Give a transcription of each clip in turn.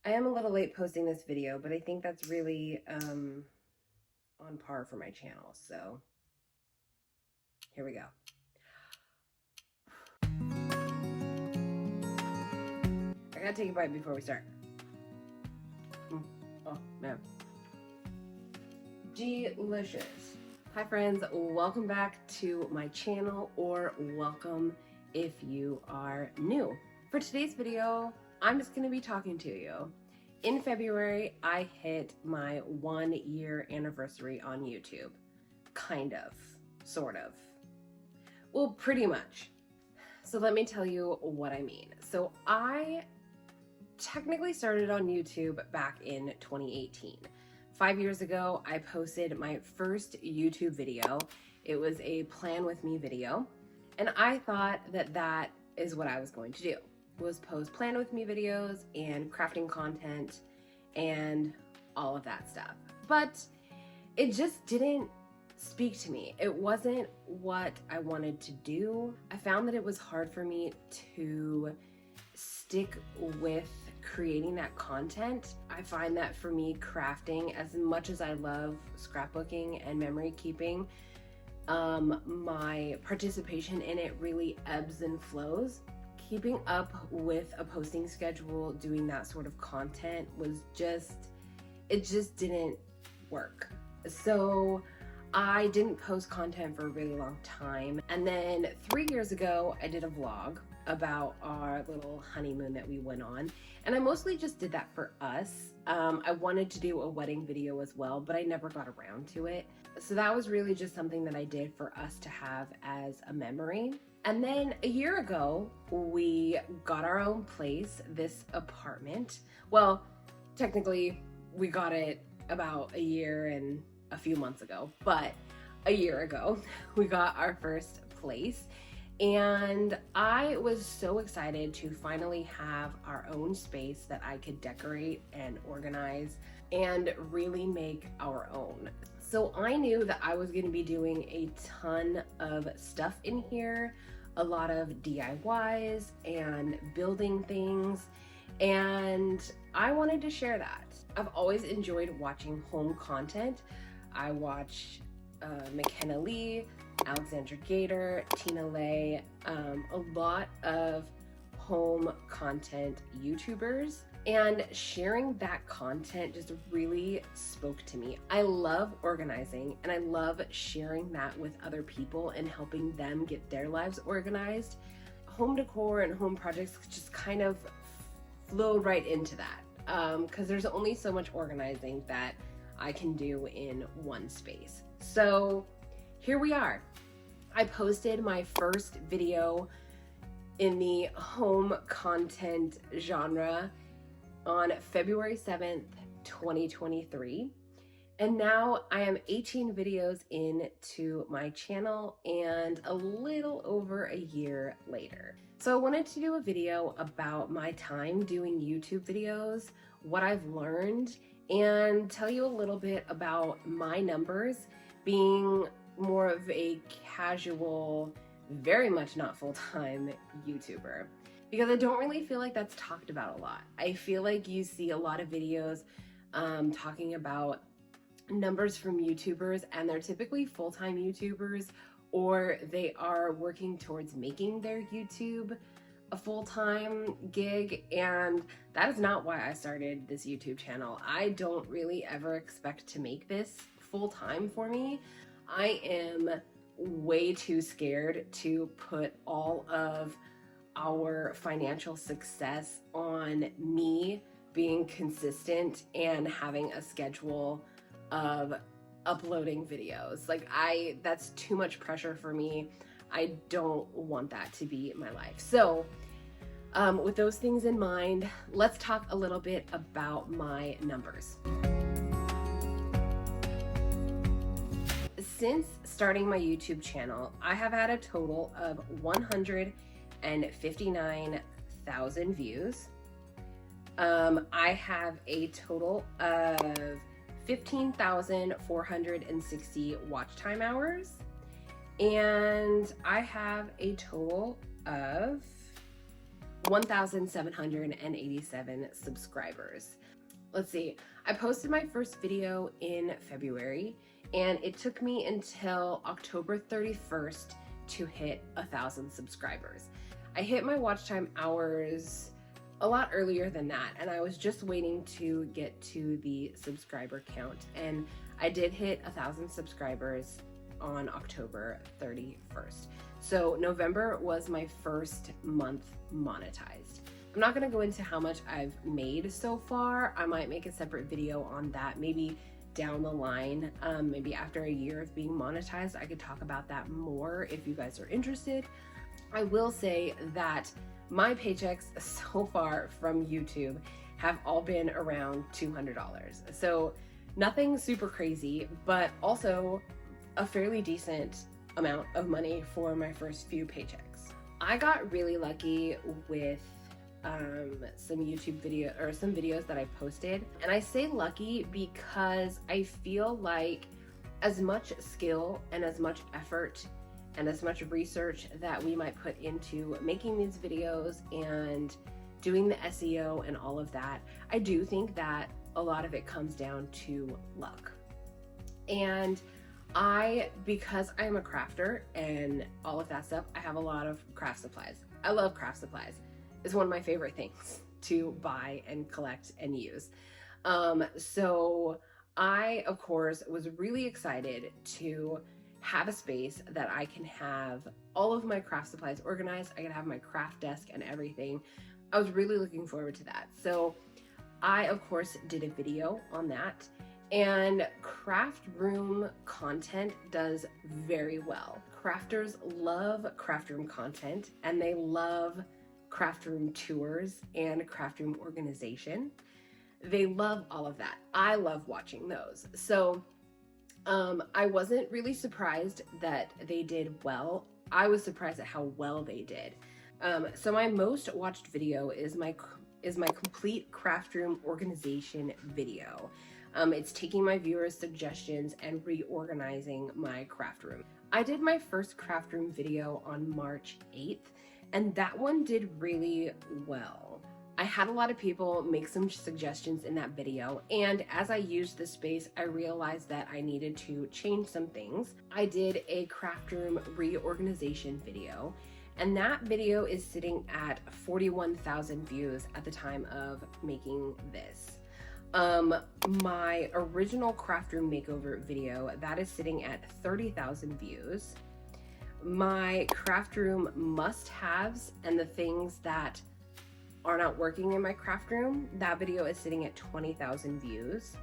I am a little late posting this video, but I think that's really on par for my channel. So here we go. I gotta take a bite before we start. Oh man. Delicious. Hi friends, welcome back to my channel, or welcome if you are new. For today's video, I'm just gonna be talking to you. In February, I hit my 1-year anniversary on YouTube. Kind of, sort of. Well, pretty much. So let me tell you what I mean. So I technically started on YouTube back in 2018. 5 years ago, I posted my first YouTube video. It was a plan with me video. And I thought that that is what I was going to do, was post plan with me videos and crafting content and all of that stuff. But it just didn't speak to me. It wasn't what I wanted to do. I found that it was hard for me to stick with creating that content. I find that for me, crafting, as much as I love scrapbooking and memory keeping, my participation in it really ebbs and flows. Keeping up with a posting schedule, doing that sort of content it just didn't work. So I didn't post content for a really long time. And then 3 years ago, I did a vlog about our little honeymoon that we went on. And I mostly just did that for us. I wanted to do a wedding video as well, but I never got around to it. So that was really just something that I did for us to have as a memory. And then a year ago, we got our own place, this apartment. Well, technically, we got it about a year and a few months ago, but a year ago, we got our first place. And I was so excited to finally have our own space that I could decorate and organize and really make our own. So I knew that I was going to be doing a ton of stuff in here, a lot of DIYs and building things, and I wanted to share that. I've always enjoyed watching home content. I watch McKenna Lee, Alexandra Gator, Tina Lay, a lot of home content YouTubers, and sharing that content just really spoke to me. I love organizing, and I love sharing that with other people and helping them get their lives organized. Home decor and home projects just kind of flowed right into that, because there's only so much organizing that I can do in one space. So here we are. I posted my first video in the home content genre on February 7th, 2023. And now I am 18 videos into my channel and a little over a year later. So I wanted to do a video about my time doing YouTube videos, what I've learned, and tell you a little bit about my numbers, being more of a casual, very much not full-time YouTuber, because I don't really feel like that's talked about a lot. I feel like you see a lot of videos talking about numbers from YouTubers, and they're typically full-time YouTubers, or they are working towards making their YouTube a full-time gig, and that is not why I started this YouTube channel. I don't really ever expect to make this full-time for me. I am way too scared to put all of our financial success on me being consistent and having a schedule of uploading videos. That's too much pressure for me. I don't want that to be my life. So with those things in mind, let's talk a little bit about my numbers. Since starting my YouTube channel, I have had a total of 159,000 views. I have a total of 15,460 watch time hours, and I have a total of 1,787 subscribers. Let's see, I posted my first video in February, and it took me until October 31st to hit 1,000 subscribers. I hit my watch time hours a lot earlier than that, and I was just waiting to get to the subscriber count, and I did hit 1,000 subscribers on October 31st. So November was my first month monetized. I'm not gonna go into how much I've made so far. I might make a separate video on that maybe down the line. Maybe after a year of being monetized, I could talk about that more if you guys are interested. I will say that my paychecks so far from YouTube have all been around $200. So nothing super crazy, but also a fairly decent amount of money for my first few paychecks. I got really lucky with some YouTube video or some videos that I posted, and I say lucky because I feel like as much skill and as much effort and as much research that we might put into making these videos and doing the SEO and all of that, I do think that a lot of it comes down to luck. And because I'm a crafter and all of that stuff, I have a lot of craft supplies. I love craft supplies. It's one of my favorite things to buy and collect and use. So I, of course, was really excited to have a space that I can have all of my craft supplies organized. I can have my craft desk and everything. I was really looking forward to that. So I, of course, did a video on that, and craft room content does very well. Crafters love craft room content, and they love craft room tours and craft room organization. They love all of that. I love watching those. So I wasn't really surprised that they did well. I was surprised at how well they did. So my most watched video is my complete craft room organization video. It's taking my viewers' suggestions and reorganizing my craft room. I did my first craft room video on March 8th, and that one did really well. I had a lot of people make some suggestions in that video, and as I used the space, I realized that I needed to change some things. I did a craft room reorganization video, and that video is sitting at 41,000 views at the time of making this. My original craft room makeover video, that is sitting at 30,000 views. My craft room must-haves and the things that are not working in my craft room, that video is sitting at 20,000 views.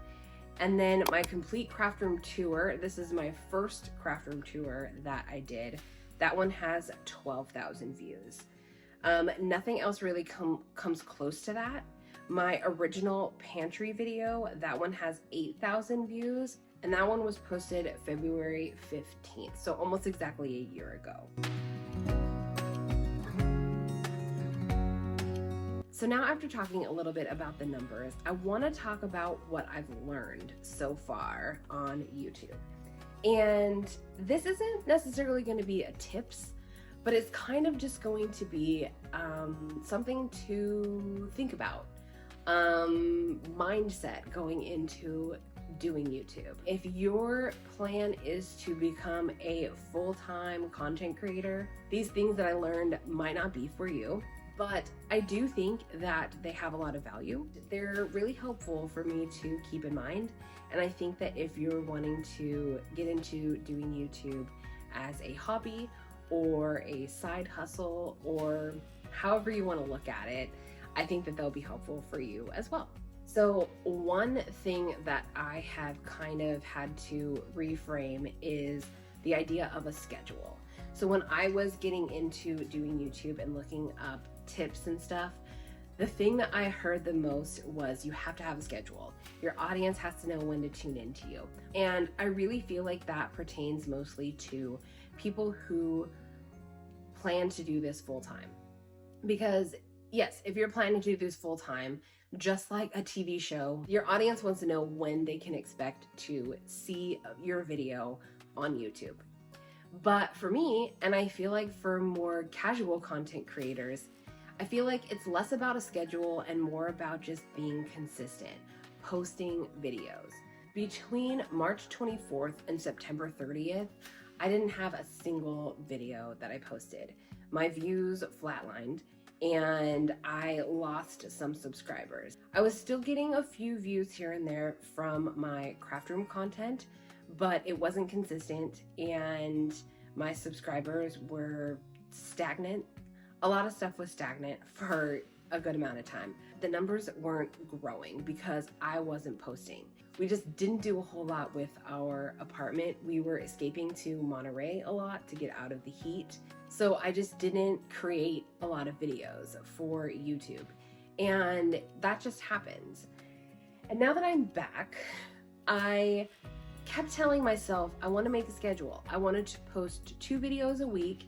And then my complete craft room tour, this is my first craft room tour that I did, that one has 12,000 views. Nothing else really comes close to that. My original pantry video, that one has 8,000 views, and that one was posted February 15th, so almost exactly a year ago. So now, after talking a little bit about the numbers, I want to talk about what I've learned so far on YouTube. And this isn't necessarily going to be a tips, but it's kind of just going to be something to think about. Mindset going into doing YouTube. If your plan is to become a full-time content creator, these things that I learned might not be for you, but I do think that they have a lot of value. They're really helpful for me to keep in mind, and I think that if you're wanting to get into doing YouTube as a hobby or a side hustle or however you want to look at it, I think that they'll be helpful for you as well. So one thing that I have kind of had to reframe is the idea of a schedule. So when I was getting into doing YouTube and looking up tips and stuff, the thing that I heard the most was you have to have a schedule. Your audience has to know when to tune into you. And I really feel like that pertains mostly to people who plan to do this full time. Because yes, if you're planning to do this full time, just like a TV show, your audience wants to know when they can expect to see your video on YouTube. But for me, and I feel like for more casual content creators, I feel like it's less about a schedule and more about just being consistent, posting videos. Between March 24th and September 30th, I didn't have a single video that I posted. My views flatlined and I lost some subscribers. I was still getting a few views here and there from my craft room content, but it wasn't consistent and my subscribers were stagnant. A lot of stuff was stagnant for a good amount of time. The numbers weren't growing because I wasn't posting. We just didn't do a whole lot with our apartment. We were escaping to Monterey a lot to get out of the heat. So I just didn't create a lot of videos for YouTube. And that just happens. And now that I'm back, I kept telling myself I want to make a schedule. I wanted to post 2 videos a week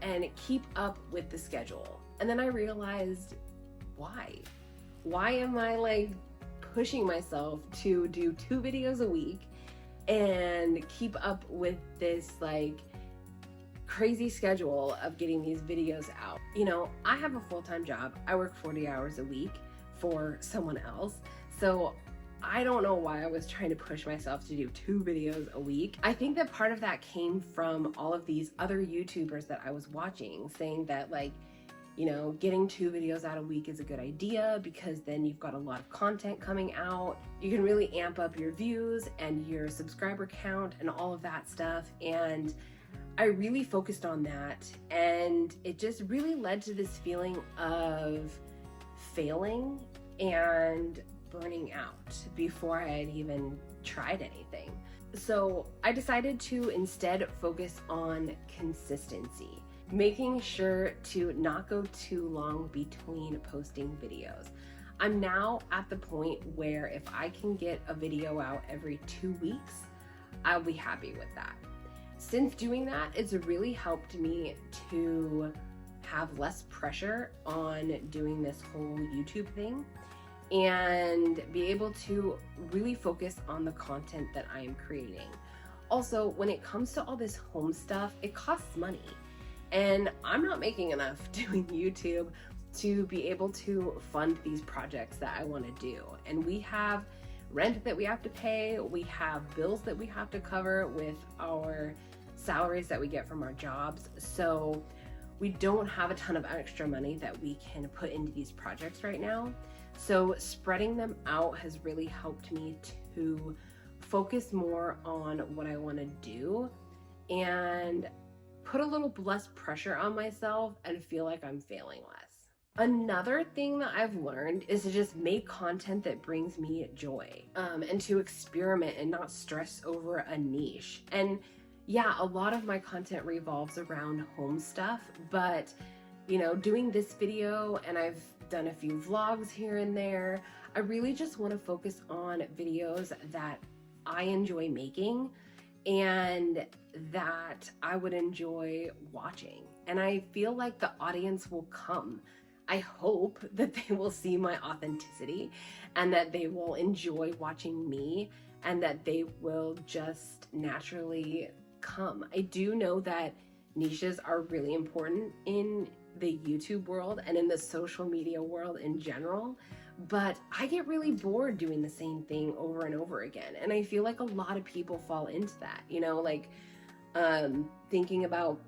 and keep up with the schedule. And then I realized, why? Why am I like pushing myself to do 2 videos a week and keep up with this like crazy schedule of getting these videos out? You know, I have a full-time job. I work 40 hours a week for someone else. So I don't know why I was trying to push myself to do 2 videos a week. I think that part of that came from all of these other YouTubers that I was watching saying that like, you know, getting 2 videos out a week is a good idea because then you've got a lot of content coming out. You can really amp up your views and your subscriber count and all of that stuff. And I really focused on that. And it just really led to this feeling of failing and burning out before I had even tried anything. So I decided to instead focus on consistency, making sure to not go too long between posting videos. I'm now at the point where if I can get a video out every 2 weeks, I'll be happy with that. Since doing that, it's really helped me to have less pressure on doing this whole YouTube thing and be able to really focus on the content that I am creating. Also, when it comes to all this home stuff, it costs money. And I'm not making enough doing YouTube to be able to fund these projects that I want to do. And we have rent that we have to pay, we have bills that we have to cover with our salaries that we get from our jobs. So we don't have a ton of extra money that we can put into these projects right now. So spreading them out has really helped me to focus more on what I want to do and put a little less pressure on myself and feel like I'm failing less. Another thing that I've learned is to just make content that brings me joy, and to experiment and not stress over a niche. And yeah, a lot of my content revolves around home stuff, but you know, doing this video, and I've done a few vlogs here and there, I really just want to focus on videos that I enjoy making and that I would enjoy watching. And I feel like the audience will come. I hope that they will see my authenticity and that they will enjoy watching me and that they will just naturally come. I do know that niches are really important in the YouTube world and in the social media world in general, but I get really bored doing the same thing over and over again. And I feel like a lot of people fall into that, you know, like thinking about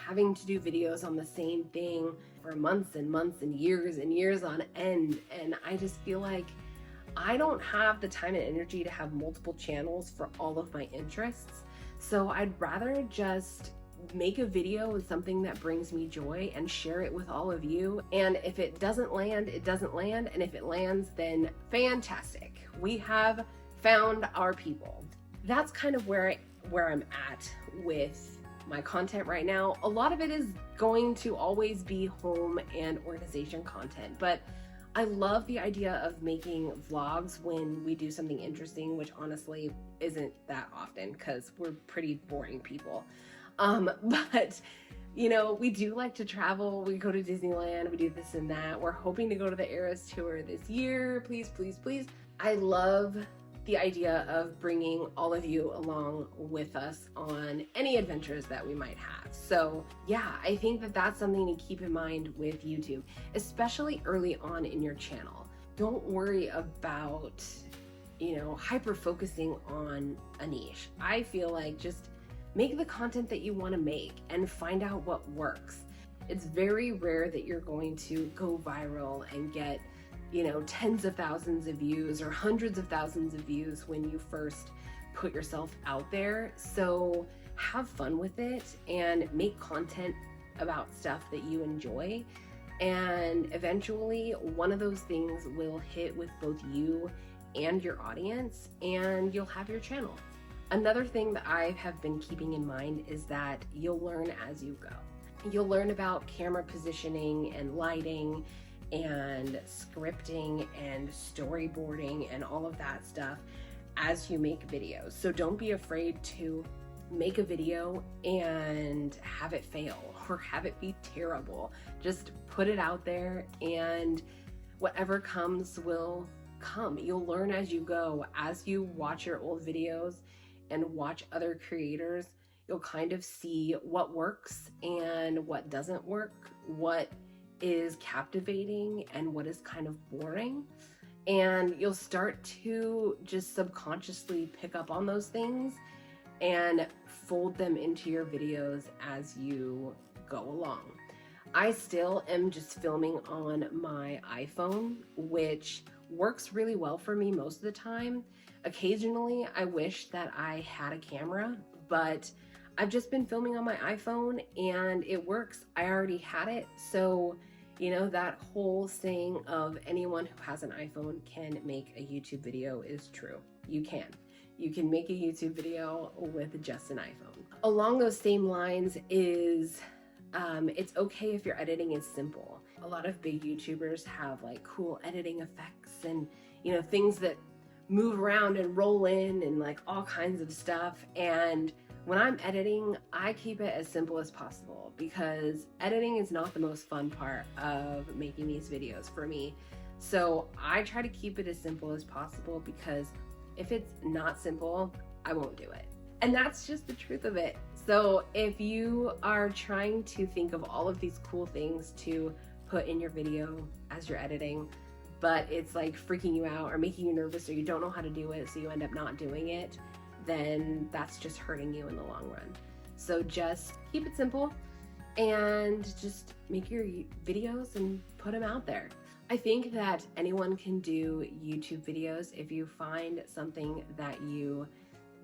having to do videos on the same thing for months and months and years on end. And I just feel like I don't have the time and energy to have multiple channels for all of my interests. So I'd rather just make a video with something that brings me joy and share it with all of you. And if it doesn't land, it doesn't land. And if it lands, then fantastic. We have found our people. That's kind of where I'm at with my content right now. A lot of it is going to always be home and organization content, but I love the idea of making vlogs when we do something interesting, which honestly isn't that often because we're pretty boring people. But you know, we do like to travel. We go to Disneyland, we do this and that. We're hoping to go to the Eras Tour this year. Please, please, please. I love the idea of bringing all of you along with us on any adventures that we might have. So yeah, I think that that's something to keep in mind with YouTube, especially early on in your channel. Don't worry about, hyper focusing on a niche. I feel like just make the content that you want to make and find out what works. It's very rare that you're going to go viral and get, tens of thousands of views or hundreds of thousands of views when you first put yourself out there. So have fun with it and make content about stuff that you enjoy. And eventually one of those things will hit with both you and your audience, and you'll have your channel. Another thing that I have been keeping in mind is that you'll learn as you go. You'll learn about camera positioning and lighting and scripting and storyboarding and all of that stuff as you make videos. So don't be afraid to make a video and have it fail or have it be terrible. Just put it out there and whatever comes will come. You'll learn as you go. As you watch your old videos and watch other creators, you'll kind of see what works and what doesn't work, what is captivating and what is kind of boring. And you'll start to just subconsciously pick up on those things and fold them into your videos as you go along. I still am just filming on my iPhone, which works really well for me most of the time. Occasionally, I wish that I had a camera, but I've just been filming on my iPhone and it works. I already had it. So, that whole saying of anyone who has an iPhone can make a YouTube video is true. You can. You can make a YouTube video with just an iPhone. Along those same lines is, it's okay if your editing is simple. A lot of big YouTubers have like cool editing effects and, things that move around and roll in and like all kinds of stuff. And when I'm editing, I keep it as simple as possible because editing is not the most fun part of making these videos for me. So I try to keep it as simple as possible because if it's not simple, I won't do it. And that's just the truth of it. So if you are trying to think of all of these cool things to put in your video as you're editing, but it's like freaking you out or making you nervous or you don't know how to do it, so you end up not doing it, then that's just hurting you in the long run. So just keep it simple and just make your videos and put them out there. I think that anyone can do YouTube videos if you find something that you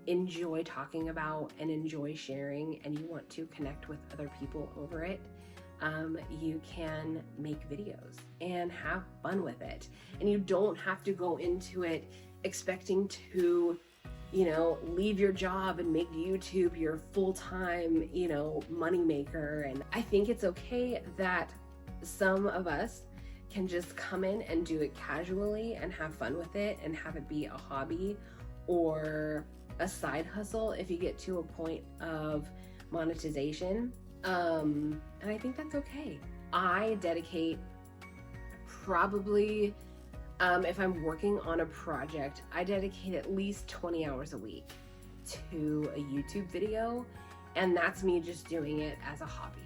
enjoy talking about and enjoy sharing and you want to connect with other people over it. You can make videos and have fun with it. And you don't have to go into it expecting to, leave your job and make YouTube your full-time, moneymaker. And I think it's okay that some of us can just come in and do it casually and have fun with it and have it be a hobby or a side hustle if you get to a point of monetization. And I think that's okay. I dedicate probably, if I'm working on a project, I dedicate at least 20 hours a week to a YouTube video. And that's me just doing it as a hobby,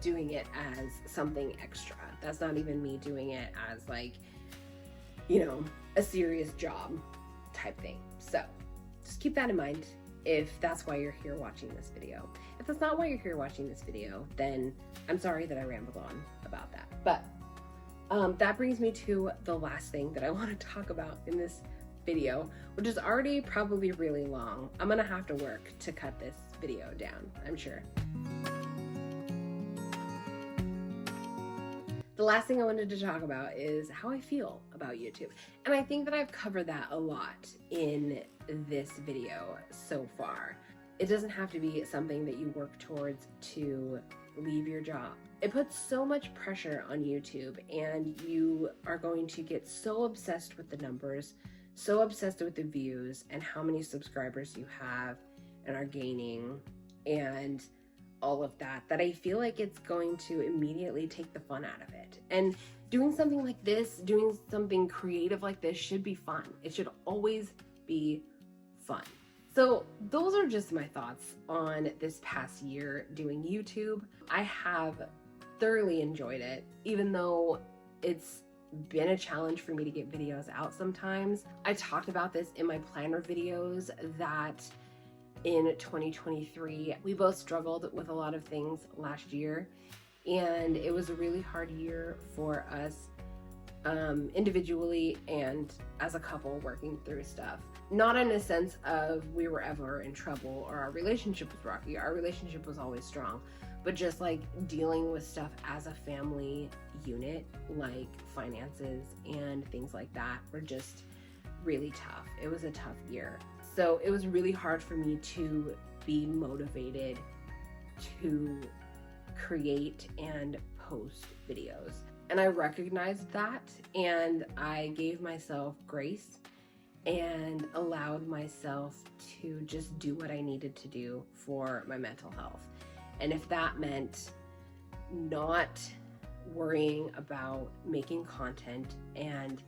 doing it as something extra. That's not even me doing it as like, a serious job type thing. So just keep that in mind if that's why you're here watching this video. If that's not why you're here watching this video, then I'm sorry that I rambled on about that. But that brings me to the last thing that I want to talk about in this video, which is already probably really long. I'm gonna have to work to cut this video down, I'm sure. The last thing I wanted to talk about is how I feel about YouTube. And I think that I've covered that a lot in this video so far. It doesn't have to be something that you work towards to leave your job. It puts so much pressure on YouTube and you are going to get so obsessed with the numbers, so obsessed with the views and how many subscribers you have and are gaining and all of that, that I feel like it's going to immediately take the fun out of it. And doing something like this, doing something creative like this should be fun. It should always be fun. So those are just my thoughts on this past year doing YouTube. I have thoroughly enjoyed it, even though it's been a challenge for me to get videos out sometimes. I talked about this in my planner videos that in 2023, we both struggled with a lot of things last year, and it was a really hard year for us individually and as a couple working through stuff. Not in a sense of we were ever in trouble or our relationship was rocky. Our relationship was always strong, but just like dealing with stuff as a family unit, like finances and things like that, were just really tough. It was a tough year. So it was really hard for me to be motivated to create and post videos. And I recognized that, and I gave myself grace and allowed myself to just do what I needed to do for my mental health. And if that meant not worrying about making content and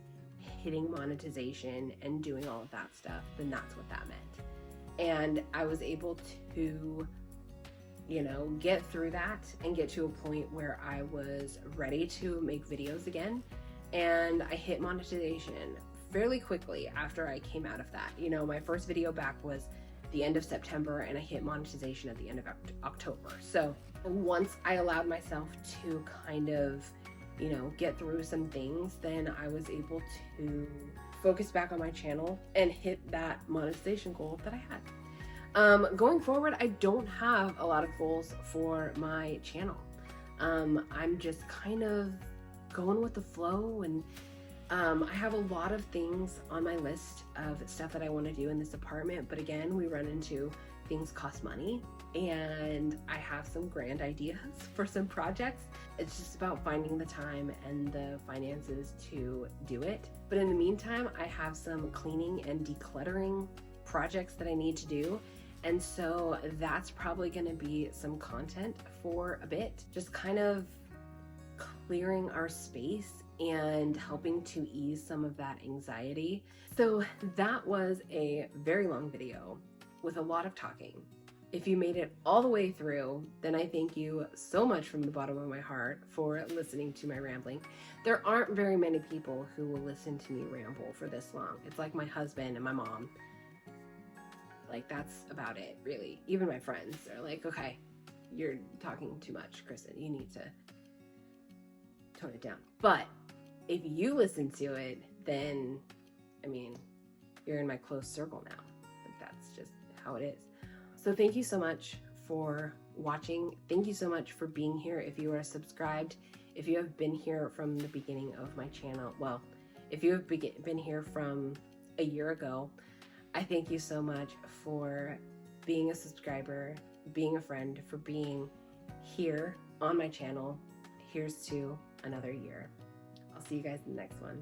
hitting monetization and doing all of that stuff, then that's what that meant. And I was able to, get through that and get to a point where I was ready to make videos again. And I hit monetization fairly quickly after I came out of that. My first video back was the end of September, and I hit monetization at the end of October. So once I allowed myself to kind of, get through some things, then I was able to focus back on my channel and hit that monetization goal that I had. Going forward, I don't have a lot of goals for my channel. I'm just kind of going with the flow, and I have a lot of things on my list of stuff that I want to do in this apartment, but again, we run into things cost money, and I have some grand ideas for some projects. It's just about finding the time and the finances to do it. But in the meantime, I have some cleaning and decluttering projects that I need to do. And so that's probably going to be some content for a bit, just kind of clearing our space and helping to ease some of that anxiety. So that was a very long video with a lot of talking. If you made it all the way through, then I thank you so much from the bottom of my heart for listening to my rambling. There aren't very many people who will listen to me ramble for this long. It's like my husband and my mom. Like, that's about it, really. Even my friends are like, okay, you're talking too much, Kristen. You need to tone it down. But if you listen to it, then, you're in my close circle now. That's just how it is. So thank you so much for watching. Thank you so much for being here. If you are subscribed, if you have been here from the beginning of my channel, well, if you have been here from a year ago, I thank you so much for being a subscriber, being a friend, for being here on my channel. Here's to another year. I'll see you guys in the next one.